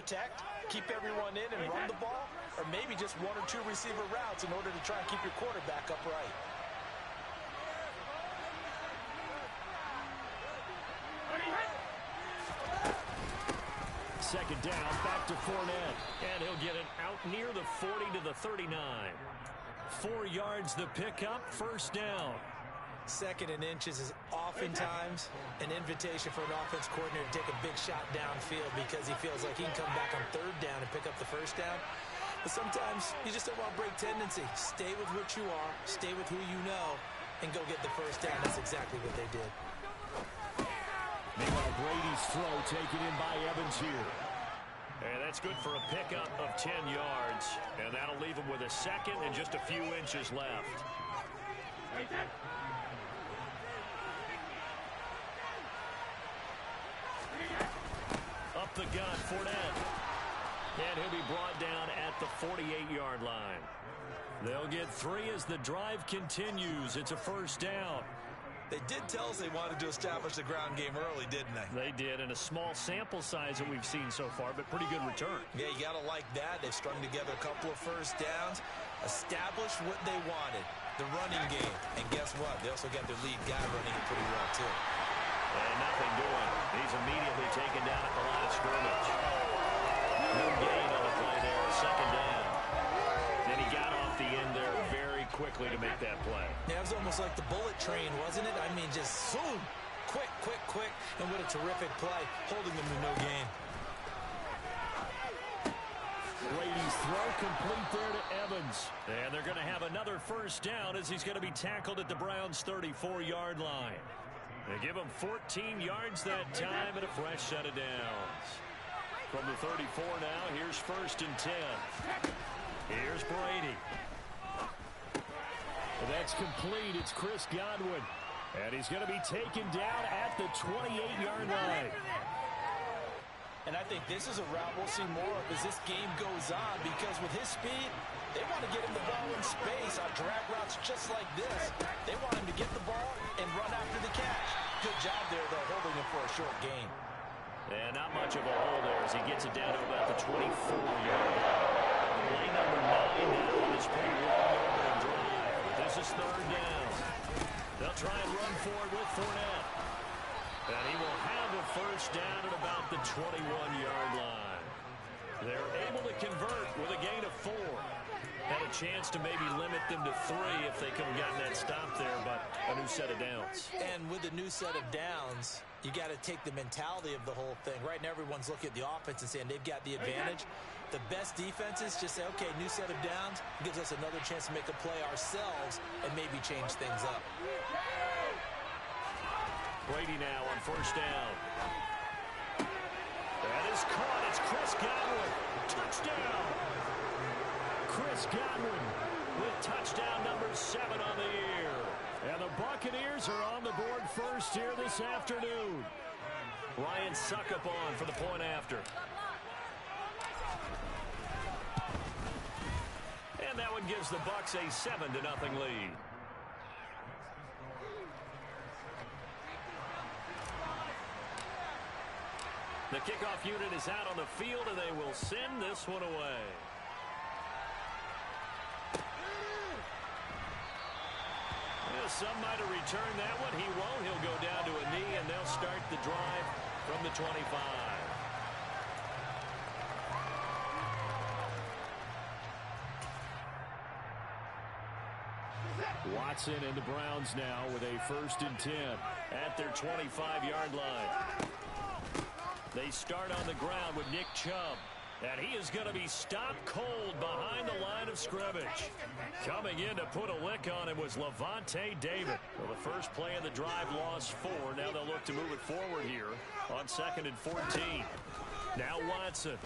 protect, keep everyone in and run the ball, or maybe just one or two receiver routes in order to try and keep your quarterback upright. Second down, back to Fournette. And he'll get it out near the 40 to the 39. 4 yards the pickup, first down. Second and inches is oftentimes an invitation for an offense coordinator to take a big shot downfield because he feels like he can come back on third down and pick up the first down. But sometimes you just don't want to break tendency. Stay with what you are, stay with who you know, and go get the first down. That's exactly what they did. Meanwhile, Brady's throw taken in by Evans here. And that's good for a pickup of 10 yards. And that'll leave him with a second and just a few inches left. Up the gun, Fournette. And he'll be brought down at the 48-yard line. They'll get 3 as the drive continues. It's a first down. They did tell us they wanted to establish the ground game early, didn't they? They did, and a small sample size that we've seen so far, but pretty good return. Yeah, you got to like that. They've strung together a couple of first downs, established what they wanted, the running game. And guess what? They also got their lead guy running it pretty well, too. And nothing doing. He's immediately taken down at the line of scrimmage. No gain on the play there, second down. And he got off the end there very quickly to make that play. Yeah, it was almost like the bullet train, wasn't it? I mean, just zoom, quick, and what a terrific play, holding them to no gain. Brady's throw complete there to Evans. And they're going to have another first down as he's going to be tackled at the Browns' 34-yard line. They give him 14 yards that time and a fresh set of downs. From the 34 now, here's first and 10. Here's Brady. That's complete. It's Chris Godwin. And he's going to be taken down at the 28-yard line. And I think this is a route we'll see more of as this game goes on, because with his speed, they want to get him the ball in space on drag routes just like this. They want him to get the ball and run after the catch. Good job there, though, holding him for a short gain. And not much of a hole there as he gets it down to about the 24-yard line. Play number 9 now on his pretty long opening drive. But this is third down. They'll try and run forward with Fournette. And he will have a first down at about the 21-yard line. They're able to convert with a gain of 4. Had a chance to maybe limit them to 3 if they could have gotten that stop there, but a new set of downs. And with a new set of downs, you got to take the mentality of the whole thing. Right now, everyone's looking at the offense and saying they've got the advantage. The best defenses just say, okay, new set of downs gives us another chance to make a play ourselves and maybe change things up. Brady now on first down. That is caught. It's Chris Godwin. Touchdown. Chris Godwin with touchdown number 7 on the year. And the Buccaneers are on the board first here this afternoon. Ryan Succop for the point after. And that one gives the Bucs a 7-0 lead. The kickoff unit is out on the field, and they will send this one away. Well, some might have returned that one. He won't. He'll go down to a knee, and they'll start the drive from the 25. Watson and the Browns now with a first and 10 at their 25-yard line. They start on the ground with Nick Chubb. And he is going to be stopped cold behind the line of scrimmage. Coming in to put a lick on him was Levante David. Well, the first play of the drive lost 4. Now they'll look to move it forward here on 2nd and 14. Now Watson.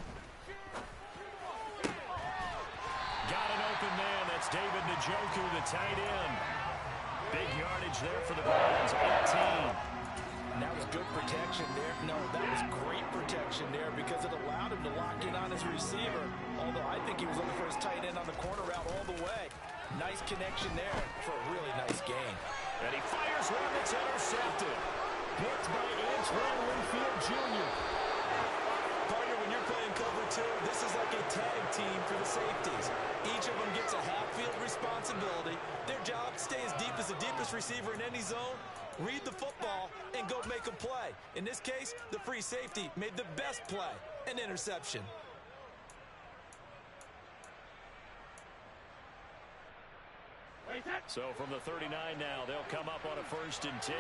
Got an open man. That's David Njoku, the tight end. Big yardage there for the Browns, 18. That was good protection there. No, that was great protection there because it allowed him to lock in on his receiver. Although I think he was looking for his tight end on the corner route all the way. Nice connection there for a really nice gain. And he fires one that's intercepted. Picked by Antoine Winfield Jr. Partner, when you're playing cover 2 This is like a tag team for the safeties. Each of them gets a half-field responsibility. Their job, stay as deep as the deepest receiver in any zone, read the football, and go make a play. In this case, the free safety made the best play, an interception. So from the 39 now, they'll come up on a 1st and 10.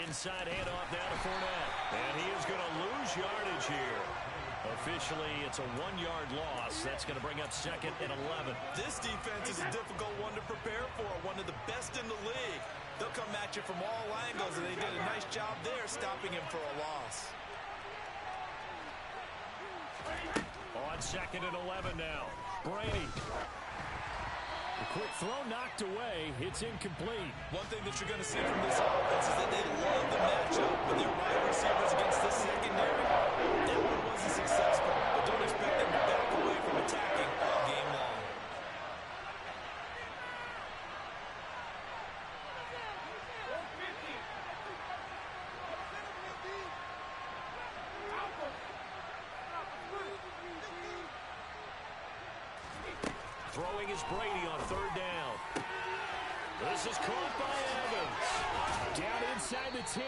Inside handoff now to Fournette. And he is going to lose yardage here. Officially, it's a 1-yard loss. That's going to bring up 2nd and 11. This defense is a difficult one to prepare for, one of the best in the league. They'll come at you from all angles, and they did a nice job there stopping him for a loss. On 2nd and 11 now. Brady. A quick throw knocked away. It's incomplete. One thing that you're going to see from this offense is that they love the matchup with their wide receivers against the secondary. That one wasn't successful, but don't expect them to back away from attacking all game long. Throwing is Brady on 3rd down. This is caught by Evans. Down inside the 10.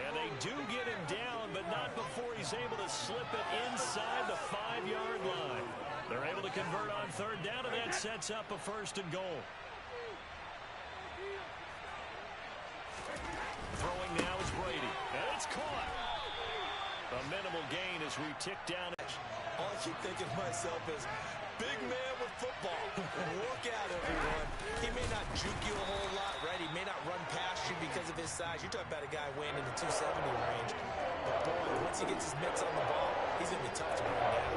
And they do get him down, but not before he's able to slip it inside the 5-yard line. They're able to convert on 3rd down, and that sets up a 1st and goal. Throwing now is Brady. And it's caught. A minimal gain as we tick down. All I keep thinking to myself is, big man with football. Look out, everyone. He may not juke you a whole lot, right? He may not run past you because of his size. You're talking about a guy weighing in the 270 range. But, boy, once he gets his mitts on the ball, he's going to be tough to run down.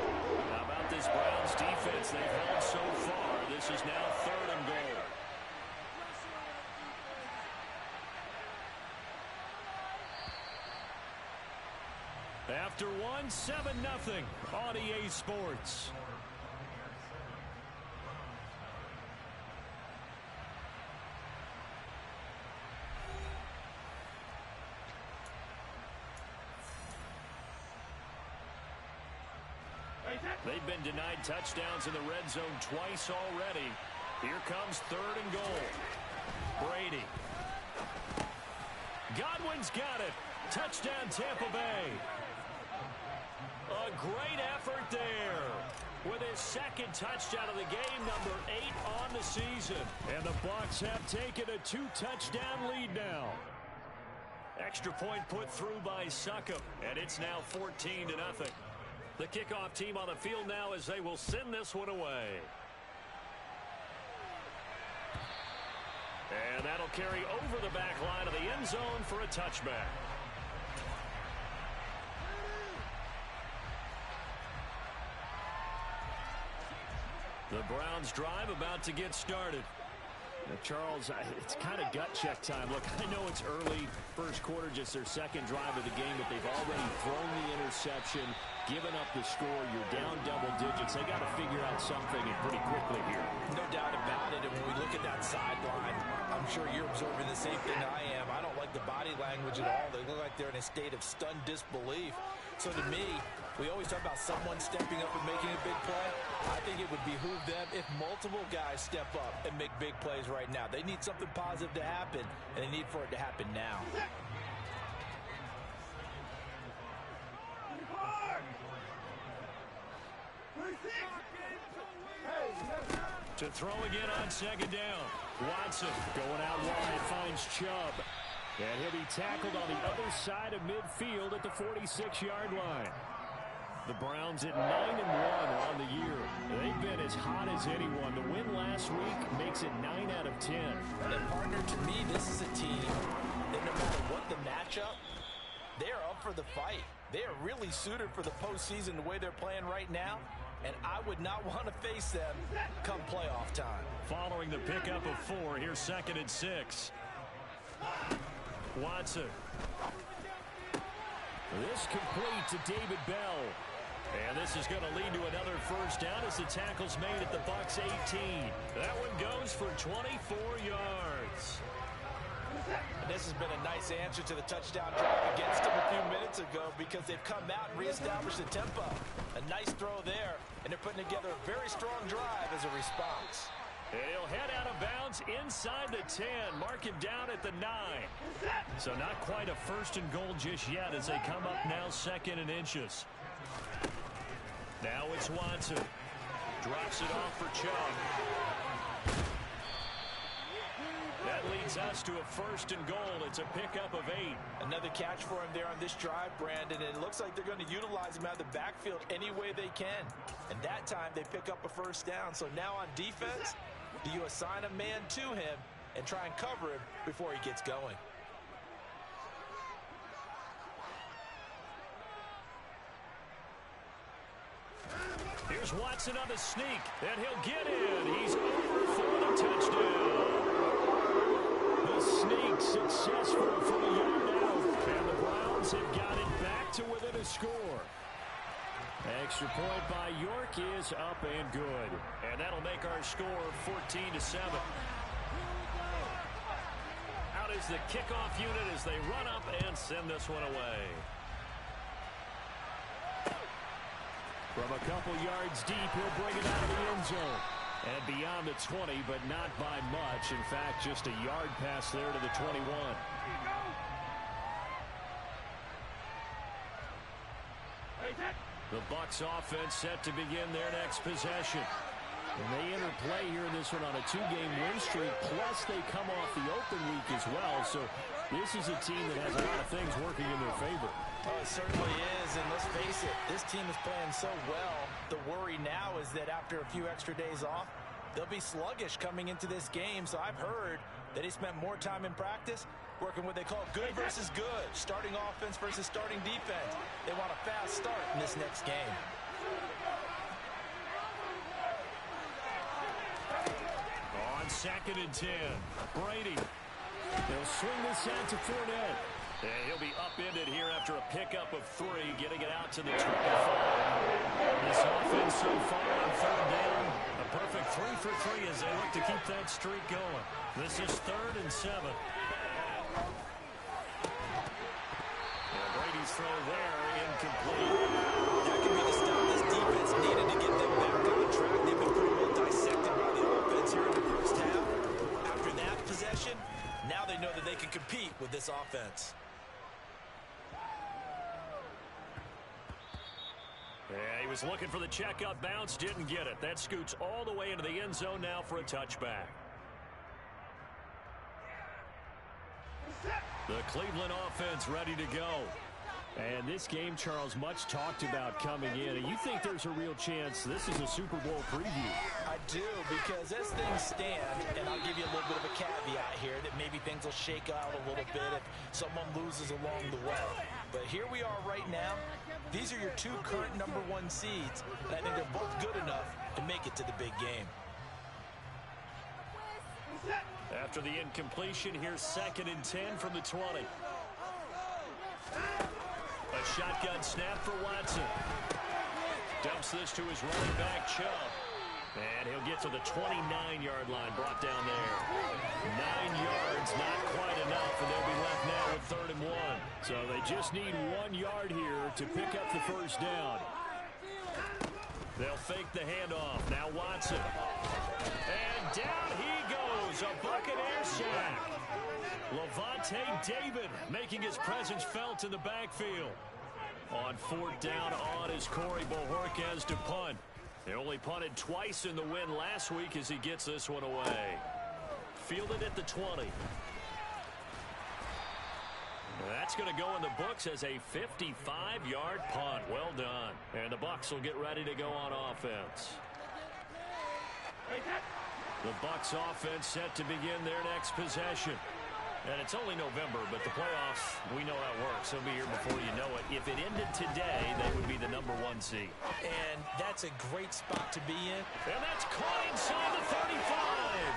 How about this Browns defense they've held so far? This is now 3rd and goal. After one, 7-0 on EA Sports. They've been denied touchdowns in the red zone twice already. Here comes 3rd and goal. Brady. Godwin's got it. Touchdown, Tampa Bay. A great effort there. With his 2nd touchdown of the game, number 8 on the season. And the Bucs have taken a 2-touchdown lead now. Extra point put through by Succop, and it's now 14-0. The kickoff team on the field now as they will send this one away. And that'll carry over the back line of the end zone for a touchback. The Browns drive about to get started. Now, Charles, it's kind of gut check time. Look, I know it's early, first quarter, just their 2nd drive of the game, but they've already thrown the interception, given up the score. You're down double digits. They got to figure out something and pretty quickly here. No doubt about it. And when we look at that sideline, I'm sure you're observing the same thing I am. I don't like the body language at all. They look like they're in a state of stunned disbelief. So to me, we always talk about someone stepping up and making a big play. I think it would behoove them if multiple guys step up and make big plays right now. They need something positive to happen, and they need for it to happen now. To throw again on 2nd down. Watson going out wide, finds Chubb. And he'll be tackled on the other side of midfield at the 46-yard line. The Browns at 9-1 on the year. They've been as hot as anyone. The win last week makes it 9 out of 10. And partner, to me, this is a team that no matter what the matchup, they're up for the fight. They are really suited for the postseason the way they're playing right now. And I would not want to face them come playoff time. Following the pickup of 4, here's 2nd and 6. Watson. This complete to David Bell. And this is going to lead to another first down as the tackle's made at the Bucs 18. That one goes for 24 yards. And this has been a nice answer to the touchdown drive against them a few minutes ago because they've come out and reestablished the tempo. A nice throw there, and they're putting together a very strong drive as a response. And he'll head out of bounds inside the 10. Mark him down at the 9. So not quite a first and goal just yet as they come up now 2nd and inches. Now it's Watson. Drops it off for Chubb. That leads us to a 1st and goal. It's a pickup of 8. Another catch for him there on this drive, Brandon. And it looks like they're going to utilize him out of the backfield any way they can. And that time they pick up a first down. So now on defense, do you assign a man to him and try and cover him before he gets going? Here's Watson on the sneak, and he'll get in. He's over for the touchdown. The sneak successful for the yard out, and the Browns have got it back to within a score. Extra point by York is up and good, and that'll make our score 14-7. Out is the kickoff unit as they run up and send this one away. From a couple yards deep, he'll bring it out of the end zone. And beyond the 20, but not by much. In fact, just a yard pass there to the 21. The Bucs offense set to begin their next possession. And they enter play here in this one on a 2-game win streak, plus they come off the open week as well. So this is a team that has a lot of things working in their favor. Oh, it certainly is, and let's face it, this team is playing so well. The worry now is that after a few extra days off, they'll be sluggish coming into this game. So I've heard that he spent more time in practice working what they call good versus good, starting offense versus starting defense. They want a fast start in this next game. On 2nd and 10, Brady. They'll swing this out to Fournette. And he'll be upended here after a pickup of 3, getting it out to the 25. This offense so far on 3rd down, a perfect 3 for 3 as they look to keep that streak going. This is 3rd and 7. And Brady's throw there, incomplete. That could be the stop this defense needed to get them back on track. They've been pretty well dissected by the offense here in the first half. After that possession, now they know that they can compete with this offense. Yeah, he was looking for the check-up bounce, didn't get it. That scoots all the way into the end zone now for a touchback. The Cleveland offense ready to go. And this game, Charles, much talked about coming in. And you think there's a real chance this is a Super Bowl preview? I do, because as things stand, and I'll give you a little bit of a caveat here, that maybe things will shake out a little bit if someone loses along the way. But here we are right now. These are your 2 current #1 seeds, and I think they're both good enough to make it to the big game. After the incompletion, here's 2nd and 10 from the 20. A shotgun snap for Watson. Dumps this to his running back, Chubb. And he'll get to the 29-yard line, brought down there. 9 yards, not quite enough, and they'll be left now with 3rd and 1. So they just need 1 yard here to pick up the first down. They'll fake the handoff. Now Watson. And down he goes. A Buccaneer sack. Levante David making his presence felt in the backfield. On 4th down, on is Corey Bojorquez to punt. They only punted twice in the win last week as he gets this one away. Fielded at the 20. That's going to go in the books as a 55-yard punt. Well done. And the Bucs will get ready to go on offense. The Bucs offense set to begin their next possession. And it's only November, but the playoffs, we know how it works. They'll be here before you know it. If it ended today, they would be the #1 seed. And that's a great spot to be in. And that's caught inside the 35.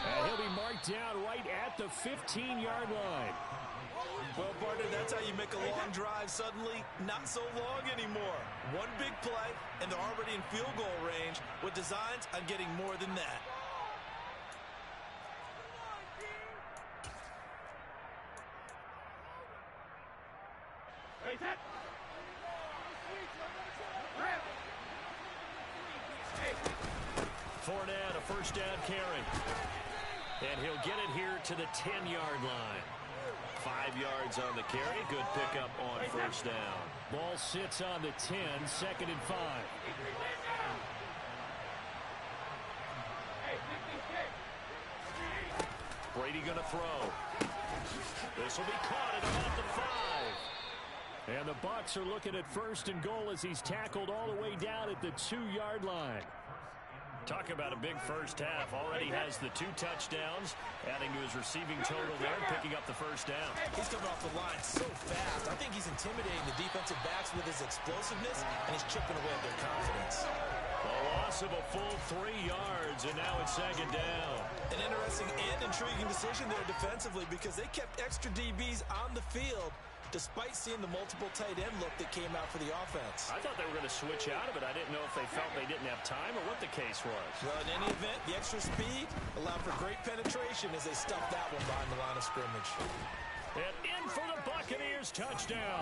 And he'll be marked down right at at the 15-yard line. Well, partner, that's how you make a long drive suddenly not so long anymore. One big play, and they're already in field goal range with designs on getting more than that. Fournette, a first down carry. And he'll get it here to the 10-yard line. 5 yards on the carry. Good pickup on first down. Ball sits on the 10, 2nd and 5. Brady going to throw. This will be caught at about the 5. And the Bucs are looking at 1st and goal as he's tackled all the way down at the 2-yard line. Talk about a big first half. Already has the 2 touchdowns, adding to his receiving total there, picking up the first down. He's coming off the line so fast. I think he's intimidating the defensive backs with his explosiveness, and he's chipping away at their confidence. A loss of a full 3 yards, and now it's 2nd down. An interesting and intriguing decision there defensively because they kept extra DBs on the field despite seeing the multiple tight end look that came out for the offense. I thought they were going to switch out of it. I didn't know if they felt they didn't have time or what the case was. Well, in any event, the extra speed allowed for great penetration as they stuffed that one behind the line of scrimmage. And in for the Buccaneers touchdown.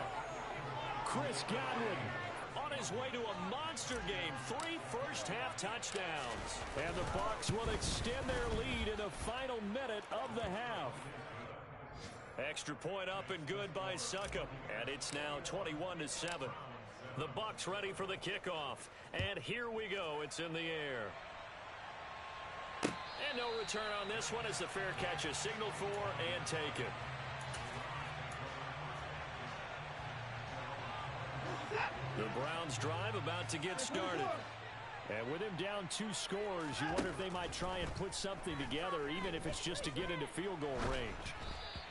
Chris Godwin on his way to a monster game. 3 first-half touchdowns. And the Bucs will extend their lead in the final minute of the half. Extra point up and good by Succop. And it's now 21-7. The Bucs ready for the kickoff. And here we go. It's in the air. And no return on this one as the fair catch is signaled for and taken. The Browns drive about to get started. And with him down 2 scores, you wonder if they might try and put something together, even if it's just to get into field goal range.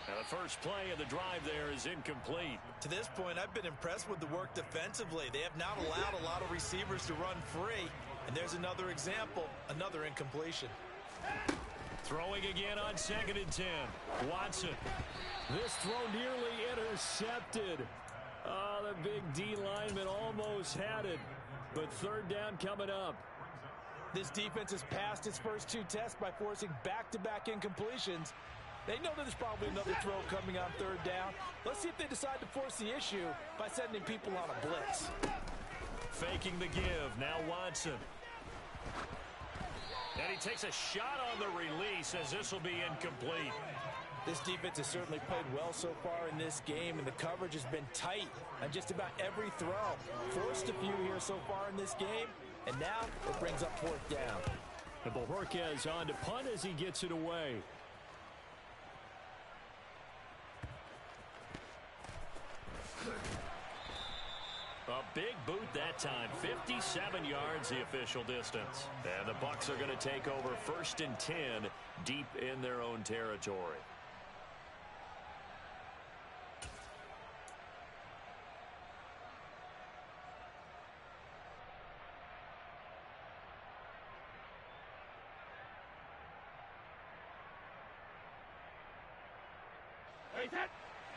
Now the first play of the drive there is incomplete. To this point, I've been impressed with the work defensively. They have not allowed a lot of receivers to run free. And there's another example, another incompletion. Throwing again on 2nd and 10. Watson. This throw nearly intercepted. Oh, the big D lineman almost had it. But 3rd down coming up. This defense has passed its first 2 tests by forcing back-to-back incompletions. They know that there's probably another throw coming on 3rd down. Let's see if they decide to force the issue by sending people on a blitz. Faking the give. Now Watson. And he takes a shot on the release as this will be incomplete. This defense has certainly played well so far in this game, and the coverage has been tight on just about every throw. Forced a few here so far in this game, and now it brings up 4th down. And Bojorquez on to punt as he gets it away. A big boot that time. 57 yards the official distance. And the Bucs are going to take over 1st and 10 deep in their own territory.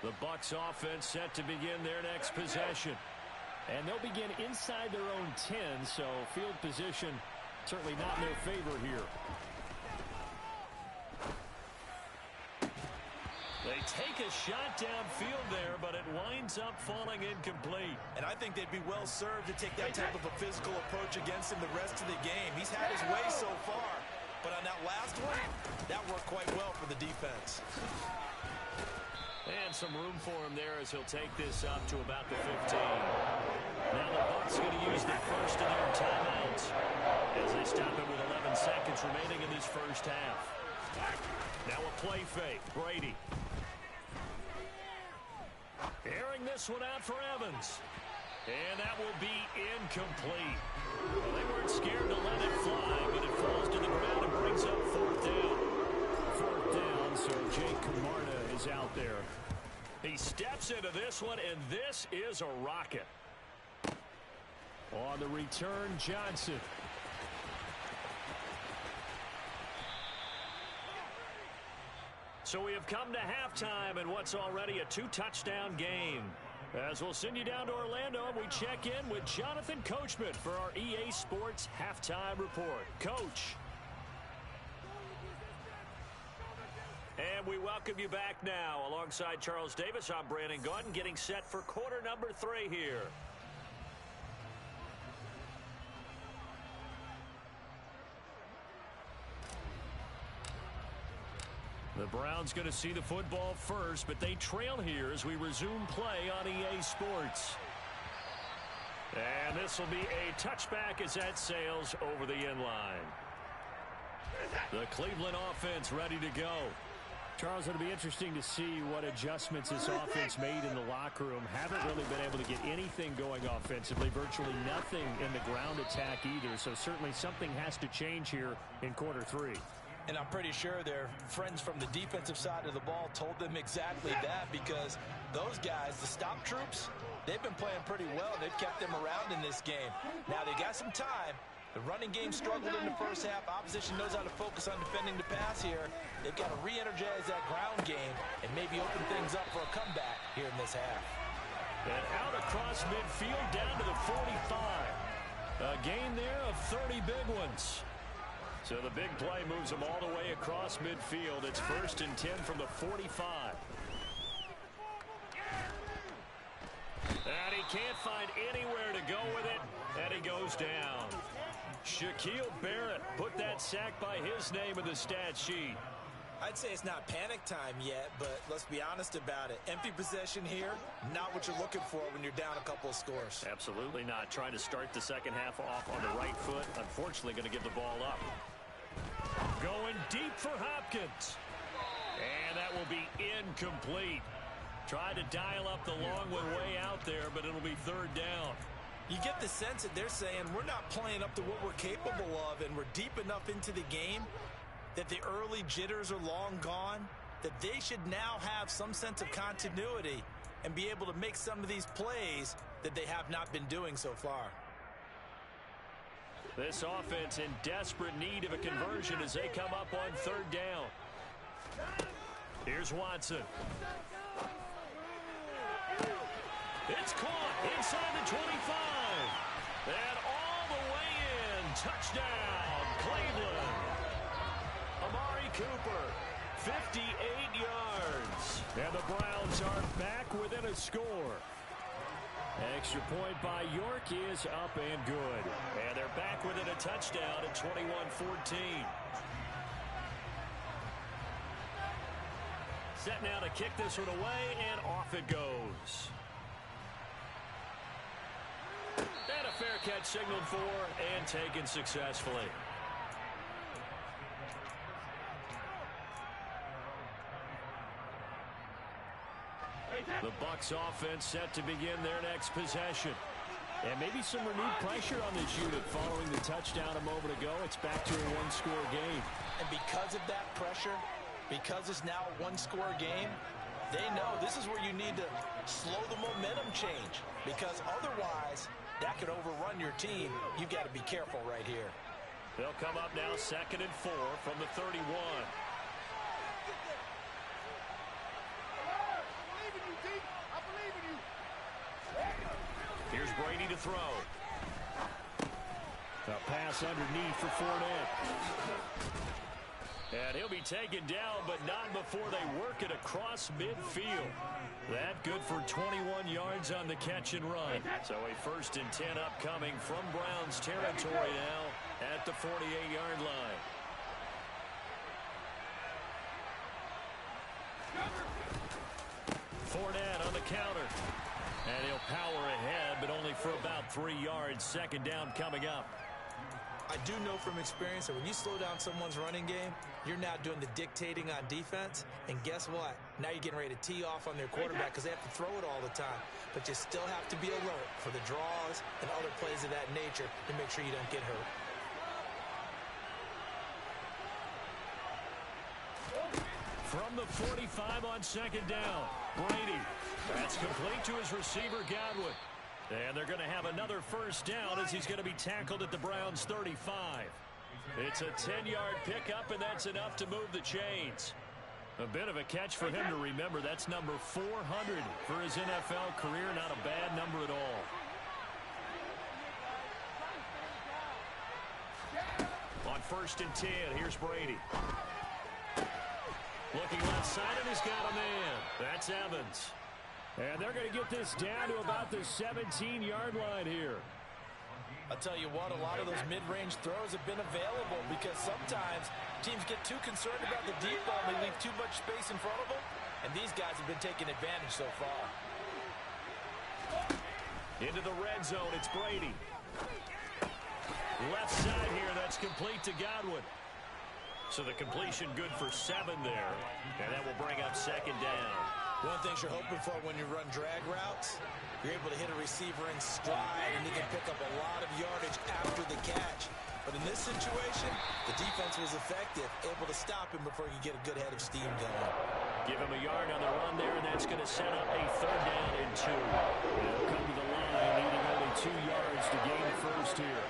The Bucs offense set to begin their next possession. And they'll begin inside their own 10, so field position certainly not in their favor here. They take a shot downfield there, but it winds up falling incomplete. And I think they'd be well served to take that type of a physical approach against him the rest of the game. He's had his way so far, but on that last one, that worked quite well for the defense. And some room for him there as he'll take this up to about the 15. Now the Bucs going to use the first of their timeouts as they stop it with 11 seconds remaining in this first half. Now a play fake. Brady. Airing this one out for Evans. And that will be incomplete. Well, they weren't scared to let it fly, but it falls to the ground and brings up 4th down. 4th down, so Jake Camarda is out there. He steps into this one, and this is a rocket. On the return, Johnson. So we have come to halftime in what's already a 2-touchdown game. As we'll send you down to Orlando, and we check in with Jonathan Coachman for our EA Sports Halftime Report. Coach. And we welcome you back now. Alongside Charles Davis, I'm Brandon Gaudin, getting set for quarter number 3 here. The Browns going to see the football first, but they trail here as we resume play on EA Sports. And this will be a touchback as that sails over the end line. The Cleveland offense ready to go. Charles, it'll be interesting to see what adjustments this offense made in the locker room. Haven't really been able to get anything going offensively, virtually nothing in the ground attack either. So certainly something has to change here in quarter 3. And I'm pretty sure their friends from the defensive side of the ball told them exactly that, because those guys, the stop troops, they've been playing pretty well. They've kept them around in this game. Now they got some time. The running game struggled in the first half. Opposition knows how to focus on defending the pass here. They've got to re-energize that ground game and maybe open things up for a comeback here in this half. And out across midfield down to the 45. A gain there of 30 big ones. So the big play moves them all the way across midfield. It's 1st and 10 from the 45. And he can't find anywhere to go with it, and he goes down. Shaquille Barrett put that sack by his name in the stat sheet. I'd say it's not panic time yet, but let's be honest about it. Empty possession here, not what you're looking for when you're down a couple of scores. Absolutely not. Trying to start the second half off on the right foot. Unfortunately, going to give the ball up. Going deep for Hopkins. And that will be incomplete. Tried to dial up the long one way out there, but it'll be 3rd down. You get the sense that they're saying we're not playing up to what we're capable of, and we're deep enough into the game that the early jitters are long gone, that they should now have some sense of continuity and be able to make some of these plays that they have not been doing so far. This offense in desperate need of a conversion as they come up on 3rd down. Here's Watson. It's caught inside the 25. And all the way in. Touchdown, Cleveland. Amari Cooper, 58 yards. And the Browns are back within a score. Extra point by York is up and good. And they're back within a touchdown at 21-14. Set now to kick this one away, and off it goes. And a fair catch signaled for and taken successfully. The Bucs offense set to begin their next possession. And maybe some renewed pressure on this unit following the touchdown a moment ago. It's back to a one-score game. And because of that pressure, because it's now a one-score game, they know this is where you need to slow the momentum change, because otherwise that could overrun your team. You've got to be careful right here. They'll come up now 2nd and 4 from the 31. Here's Brady to throw. A pass underneath for Fournette. And he'll be taken down, but not before they work it across midfield. That good for 21 yards on the catch and run. So a 1st and 10 upcoming from Browns territory now at the 48-yard line. Fournette on the counter. And he'll power ahead, but only for about 3 yards. 2nd down coming up. I do know from experience that when you slow down someone's running game, you're now doing the dictating on defense. And guess what? Now you're getting ready to tee off on their quarterback because they have to throw it all the time. But you still have to be alert for the draws and other plays of that nature to make sure you don't get hurt. From the 45 on 2nd down, Brady. That's complete to his receiver, Godwin. And they're going to have another 1st down as he's going to be tackled at the Browns' 35. It's a 10-yard pickup, and that's enough to move the chains. A bit of a catch for him to remember. That's number 400 for his NFL career. Not a bad number at all. On 1st and 10, here's Brady. Looking left side, and he's got a man. That's Evans. And they're going to get this down to about the 17-yard line here. I'll tell you what, a lot of those mid-range throws have been available because sometimes teams get too concerned about the deep ball and they leave too much space in front of them, and these guys have been taking advantage so far. Into the red zone, it's Brady. Left side here, that's complete to Godwin. So the completion good for 7 there, and that will bring up 2nd down. One of the things you're hoping for when you run drag routes, you're able to hit a receiver in stride, and he can pick up a lot of yardage after the catch. But in this situation, the defense was effective, able to stop him before he could get a good head of steam going. Give him a yard on the run there, and that's going to set up a 3rd down and 2. They'll come to the line, needing only 2 yards to gain the first here.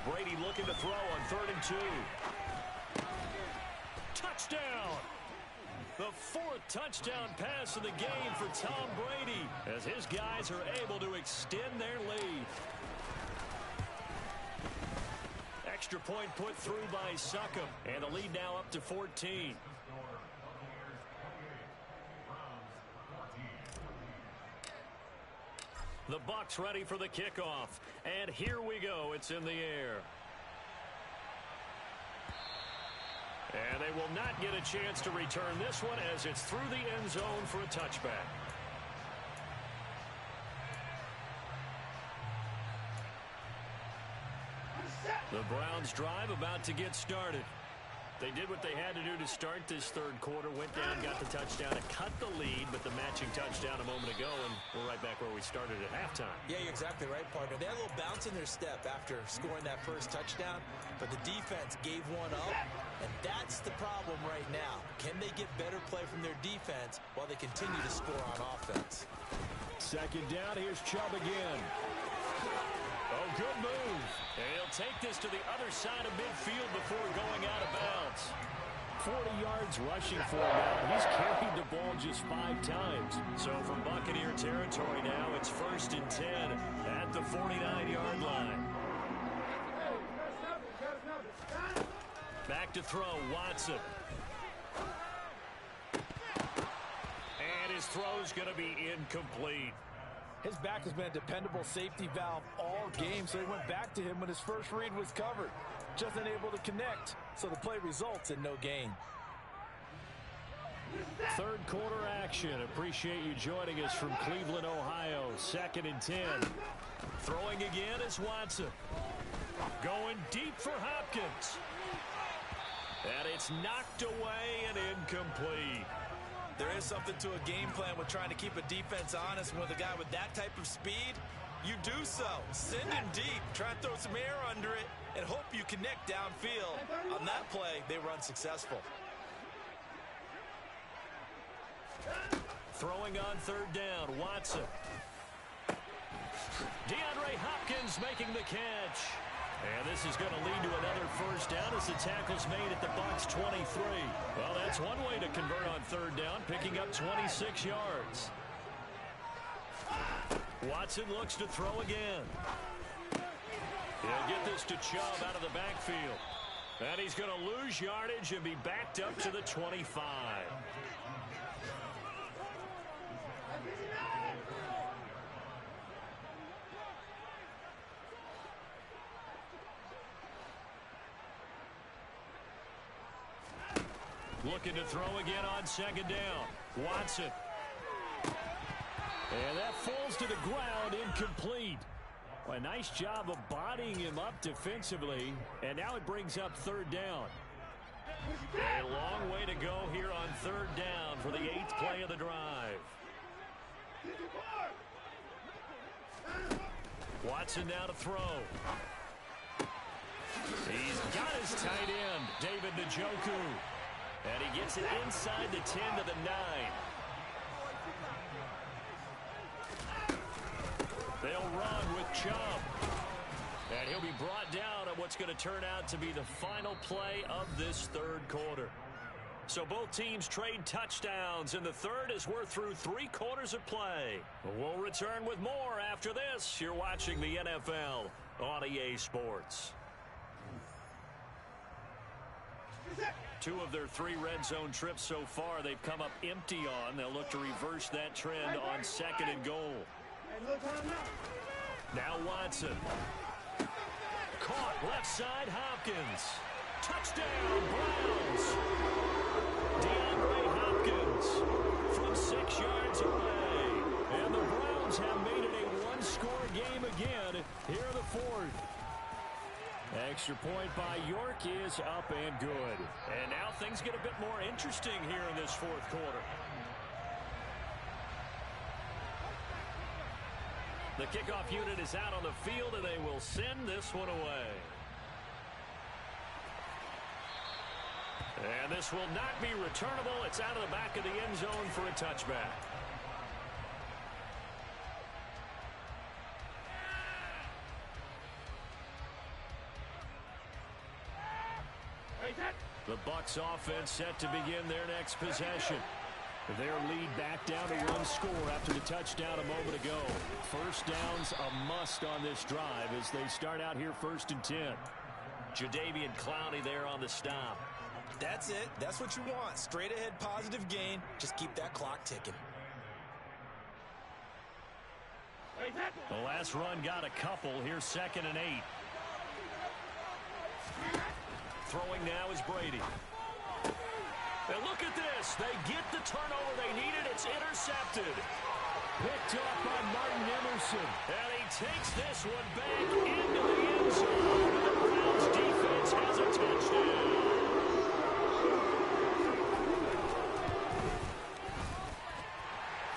Brady looking to throw on 3rd and 2. Touchdown! The 4th touchdown pass of the game for Tom Brady as his guys are able to extend their lead. Extra point put through by Succop, and the lead now up to 14. The Bucs ready for the kickoff, and here we go. It's in the air. And they will not get a chance to return this one as it's through the end zone for a touchback. The Browns drive about to get started. They did what they had to do to start this 3rd quarter, went down, got the touchdown, and cut the lead, but the matching touchdown a moment ago, and we're right back where we started at halftime. Yeah, you're exactly right, partner. They had a little bounce in their step after scoring that first touchdown, but the defense gave one up, and that's the problem right now. Can they get better play from their defense while they continue to score on offense? 2nd down, here's Chubb again. Oh, good move. And he'll take this to the other side of midfield before going out of bounds. 40 yards rushing for him now. He's carried the ball just 5 times. So from Buccaneer territory now, it's 1st and 10 at the 49-yard line. Back to throw, Watson. And his throw's going to be incomplete. His back has been a dependable safety valve all game, so he went back to him when his first read was covered. Just unable to connect, so the play results in no gain. 3rd quarter action. Appreciate you joining us from Cleveland, Ohio. 2nd and 10. Throwing again is Watson. Going deep for Hopkins. And it's knocked away and incomplete. There is something to a game plan with trying to keep a defense honest. And with a guy with that type of speed, you do so. Send him deep. Try and throw some air under it and hope you connect downfield. On that play, they were unsuccessful. Throwing on 3rd down, Watson. DeAndre Hopkins making the catch. And this is going to lead to another 1st down as the tackle's made at the Bucs 23. Well, that's one way to convert on 3rd down, picking up 26 yards. Watson looks to throw again. He'll get this to Chubb out of the backfield. And he's going to lose yardage and be backed up to the 25. Looking to throw again on 2nd down. Watson. And that falls to the ground, incomplete. A nice job of bodying him up defensively. And now it brings up 3rd down. A long way to go here on 3rd down for the 8th play of the drive. Watson now to throw. He's got his tight end, David Njoku. And he gets it inside the 10 to the 9. They'll run with Chubb. And he'll be brought down on what's going to turn out to be the final play of this 3rd quarter. So both teams trade touchdowns, and the third as we're through 3 quarters of play. We'll return with more after this. You're watching the NFL on EA Sports. 2 of their 3 red zone trips so far they've come up empty on. They'll look to reverse that trend on 2nd and goal. Now Watson. Caught left side, Hopkins. Touchdown, Browns. DeAndre Hopkins from 6 yards away. And the Browns have made it a 1-score game again here in the 4th. Extra point by York is up and good. And now things get a bit more interesting here in this 4th quarter. The kickoff unit is out on the field, and they will send this one away. And this will not be returnable. It's out of the back of the end zone for a touchback. The Bucs offense set to begin their next possession. Their lead back down to 1 score after the touchdown a moment ago. First down's a must on this drive as they start out here 1st and 10. Jadeveon Clowney there on the stop. That's it. That's what you want. Straight ahead positive gain. Just keep that clock ticking. The last run got a couple. Here's 2nd and 8. Throwing now is Brady. And look at this. They get the turnover they needed. It's intercepted. Picked off by Martin Emerson. And he takes this one back into the end zone. The Browns defense has a touchdown.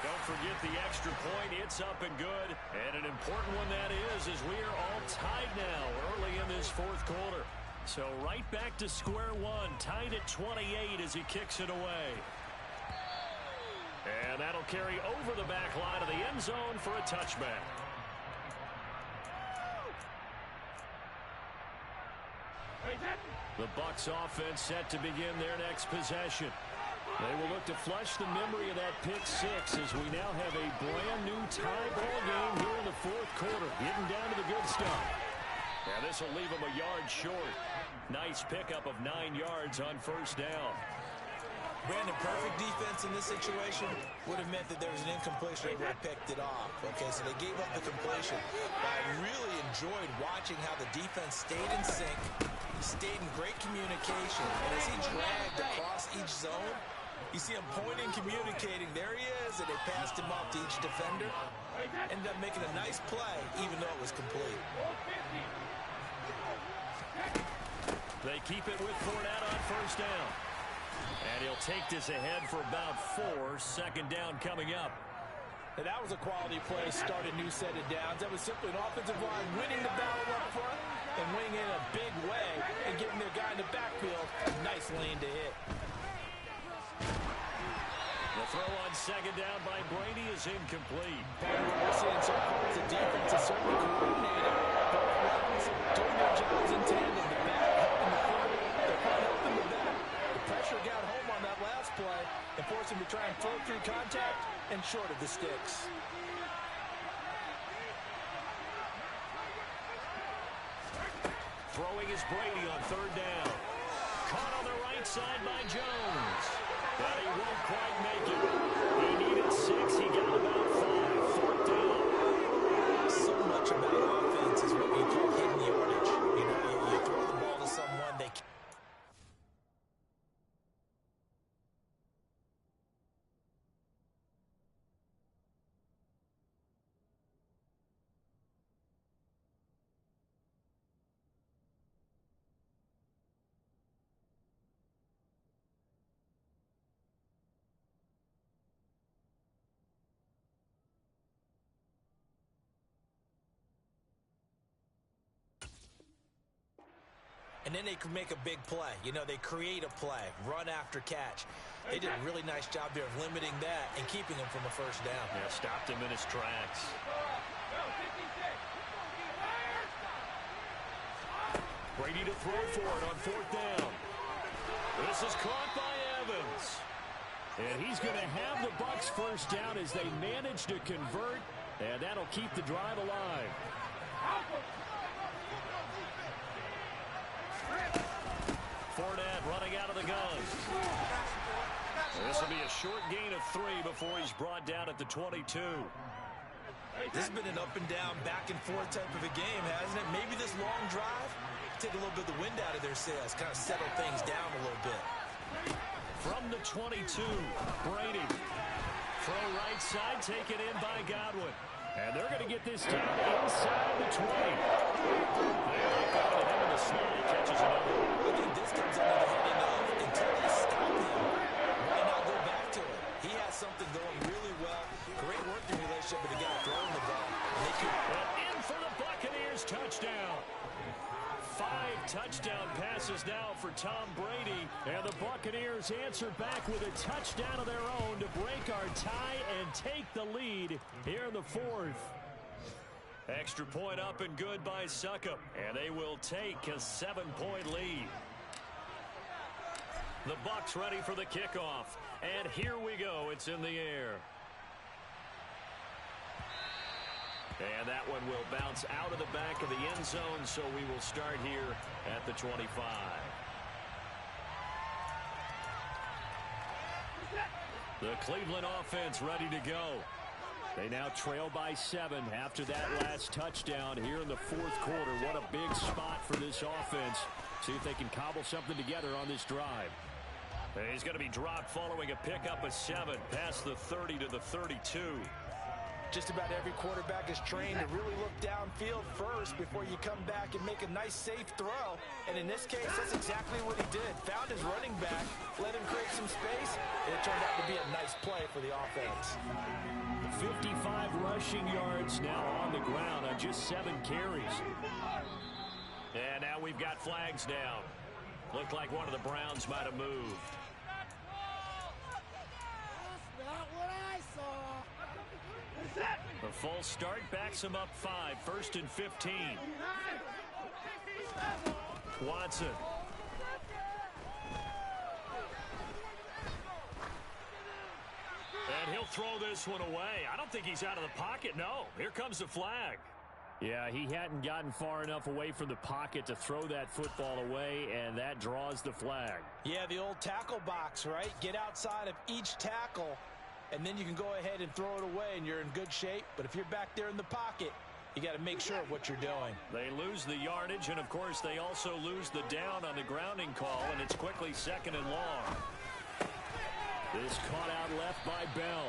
Don't forget the extra point. It's up and good. And an important one that is as we are all tied now early in this 4th quarter. So right back to square one, tied at 28 as he kicks it away. And that'll carry over the back line of the end zone for a touchback. The Bucs offense set to begin their next possession. They will look to flush the memory of that pick 6 as we now have a brand new tie ball game here in the 4th quarter, getting down to the good stuff. And this will leave them a yard short. Nice pickup of 9 yards on 1st down. Brandon, perfect defense in this situation would have meant that there was an incompletion and would have picked it off. Okay, so they gave up the completion. But I really enjoyed watching how the defense stayed in sync, stayed in great communication. And as he dragged across each zone, you see him pointing, communicating. There he is, and they passed him off to each defender. Ended up making a nice play, even though it was complete. They keep it with Fournette on 1st down. And he'll take this ahead for about 4. 2nd down coming up. And that was a quality play, start a new set of downs. That was simply an offensive line winning the battle up front and winning in a big way and giving their guy in the backfield a nice lane to hit. The throw on 2nd down by Brady is incomplete. What we're seeing so far is the defense is certainly coordinated. Both levels doing their jobs in tandem. The back helping the front, the front helping the back. The pressure got home on that last play and forced him to try and float through contact and short of the sticks. Throwing is Brady on 3rd down. Caught on the right side by Jones. But he won't quite make it. He needed 6. He got about 5. 4th down. So much about offense is what we call hidden yardage. You know, you throw the ball to someone, they can't. And then they can make a big play. You know, they create a play, run after catch. They did a really nice job there of limiting that and keeping him from a 1st down. Yeah, stopped him in his tracks. Brady to throw for it on 4th down. This is caught by Evans. And he's going to have the Bucs first down as they manage to convert, and that'll keep the drive alive. Fournette running out of the gun. This will be a short gain of 3 before he's brought down at the 22. This has been an up-and-down, back-and-forth type of a game, hasn't it? Maybe this long drive, take a little bit of the wind out of their sails, kind of settle things down a little bit. From the 22, Brady. Throw right side, taken in by Godwin. And they're going to get this down inside the 20. They're going to him in the slot. Catches another. I think this comes under the heading of until they stop him. Why not go back to it? He has something going really well. Great working relationship with the guy throwing the ball. And they keep in for the Buccaneers touchdown. 5 touchdown passes now for Tom Brady. And the Buccaneers answer back with a touchdown of their own to break our tie and take the lead here in the 4th. Extra point up and good by Succop. And they will take a 7-point lead. The Bucs ready for the kickoff. And here we go. It's in the air. And that one will bounce out of the back of the end zone, so we will start here at the 25. The Cleveland offense ready to go. They now trail by 7 after that last touchdown here in the 4th quarter. What a big spot for this offense. See if they can cobble something together on this drive. He's going to be dropped following a pickup of 7 past the 30 to the 32. just about every quarterback is trained to really look downfield first before you come back and make a nice, safe throw. And in this case, that's exactly what he did. Found his running back, let him create some space, and it turned out to be a nice play for the offense. 55 rushing yards now on the ground on just 7 carries. And now we've got flags down. Looked like one of the Browns might have moved. The false start backs him up 5, 1st and 15. Watson. And he'll throw this one away. I don't think he's out of the pocket. No, here comes the flag. Yeah, he hadn't gotten far enough away from the pocket to throw that football away, and that draws the flag. Yeah, the old tackle box, right? Get outside of each tackle, and then you can go ahead and throw it away, and you're in good shape. But if you're back there in the pocket, you got to make sure of what you're doing. They lose the yardage, and, of course, they also lose the down on the grounding call, and it's quickly 2nd and long. This caught out left by Bell.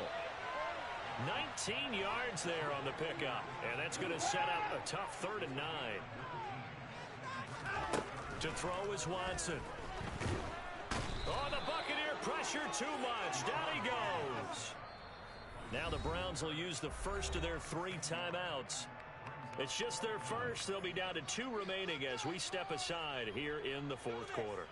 19 yards there on the pickup, and that's going to set up a tough 3rd and 9. To throw is Watson. Oh, the Buccaneer pressure too much. Down he goes. Now the Browns will use the first of their 3 timeouts. It's just their first. They'll be down to 2 remaining as we step aside here in the 4th quarter.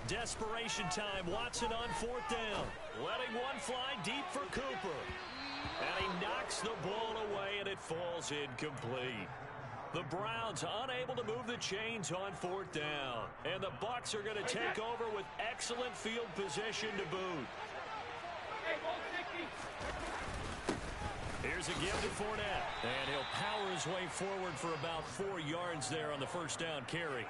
Desperation time. Watson on 4th down. Letting one fly deep for Cooper. And he knocks the ball away, and it falls incomplete. The Browns unable to move the chains on 4th down. And the Bucs are going to take over with excellent field position to boot. Here's a give to Fournette. And he'll power his way forward for about 4 yards there on the 1st down carry.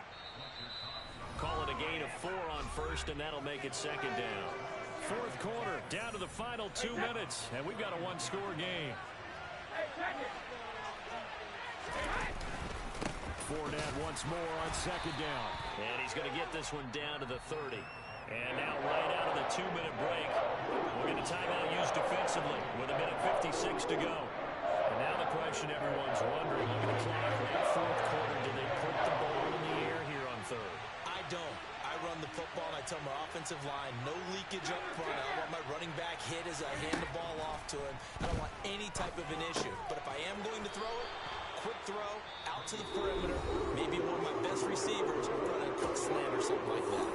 Call it a gain of 4 on 1st, and that'll make it 2nd down. 4th quarter, down to the final 2 minutes, and we've got a 1-score game. Fournette once more on 2nd down. And he's going to get this one down to the 30. And now right out of the 2-minute break, we'll get a timeout used defensively with 1:56 to go. And now the question everyone's wondering, look at the clock, late 4th quarter, do they put the ball in the air here on 3rd? I don't. I run the football, and I tell my offensive line, no leakage up front. I don't want my running back hit as I hand the ball off to him. I don't want any type of an issue. But if I am going to throw it, quick throw, out to the perimeter, maybe one of my best receivers run a quick slant or something like that.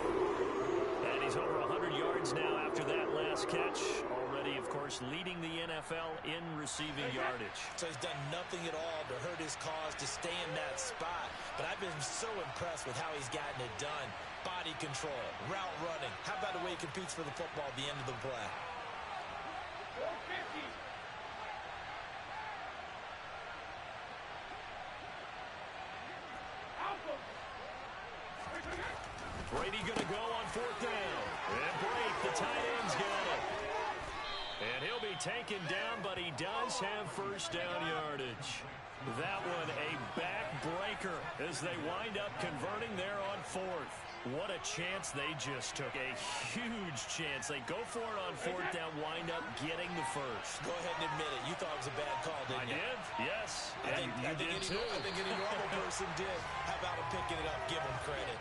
And he's this catch. Already, of course, leading the NFL in receiving yardage. So he's done nothing at all to hurt his cause to stay in that spot. But I've been so impressed with how he's gotten it done. Body control, route running. How about the way he competes for the football at the end of the play? Brady going to go on fourth down. And Brady, the tight end's got it. And he'll be taken down, but he does have first down yardage. That one a backbreaker as they wind up converting there on fourth. What a chance they just took. A huge chance. They go for it on fourth down, wind up getting the first. Go ahead and admit it. You thought it was a bad call, didn't you? I did, yes. I think you did too. I think any normal person did. How about him picking it up? Give him credit.